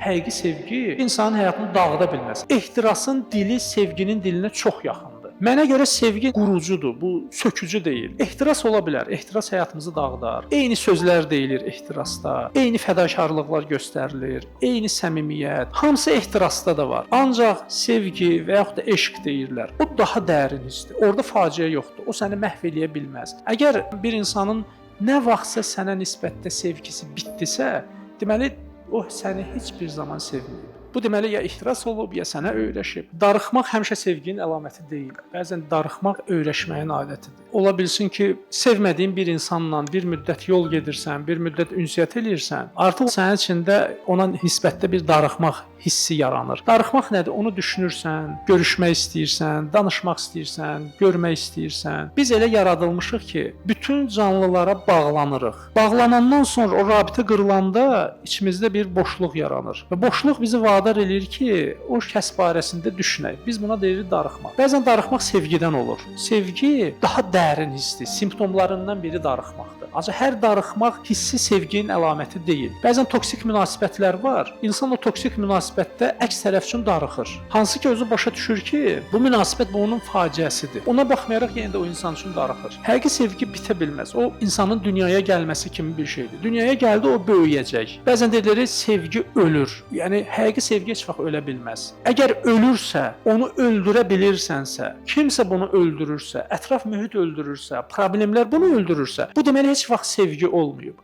Həqiqi sevgi insanın həyatını dağıda bilməz. Ehtirasın dili sevginin dilinə çox yaxındır. Mənə görə sevgi qurucudur, bu sökücü deyil. Ehtiras ola bilər, ehtiras həyatımızı dağıdar. Eyni sözlər deyilir ehtirasda, eyni fədakarlıqlar göstərilir, eyni səmimiyyət. Hamısı ehtirasda da var. Ancaq sevgi və yaxud da eşq deyirlər. O daha dərin hissdir. Orada faciə yoxdur. O səni məhv eləyə bilməz. Əgər bir insanın nə vaxtsa sənə nisbətdə sevgisi bitdisə, deməli o səni heç bir zaman sevməyib. Bu deməli ya ehtiras olub, ya sənə öyrəşib. Darıxmaq həmişə sevginin əlaməti deyil. Bəzən darıxmaq öyrəşməyin adətidir. Ola bilsin ki, sevmədiyin bir insanla bir müddət yol gedirsən, bir müddət ünsiyyət eləyirsən, artıq sənin içində ona nisbətdə bir darıxmaq hissi yaranır. Darıxmaq nədir? Onu düşünürsən, görüşmək istəyirsən, danışmaq istəyirsən, görmək istəyirsən. Biz elə yaradılmışıq ki, bütün canlılara bağlanırıq. Bağlanandan sonra o rabitə qırılanda içimizdə bir boşluq yaranır. Və boşluq bizi vadar eləyir ki, o kəs barəsində düşünək. Biz buna deyirik darıxmaq. Bəzən darıxmaq sevgidən olur. Sevgi daha dərin hissdir. Simptomlarından biri darıxmaqdır. Ancaq hər darıxmaq hissi sevginin əlaməti deyil. Bəzən toksik münasibətlər var. İnsan o toksik münasibətdə əks tərəf üçün darıxır. Hansı ki özü başa düşür ki, bu münasibət bu onun faciəsidir. Ona baxmayaraq yenə də o insan üçün darıxır. Həqiqi sevgi bitə bilməz. O insanın dünyaya gəlməsi kimi bir şeydir. Dünyaya gəldi, o böyüyəcək. Bəzən deyilir sevgi ölür. Yəni həqiqi sevgi heç vaxt ölə bilməz. Əgər ölürsə, onu öldürə bilirsənsə, kimsə bunu öldürürsə, ətraf mühit öldürürsə, problemlər bunu öldürürsə, bu deməli heç vaxt sevgi olmayıb.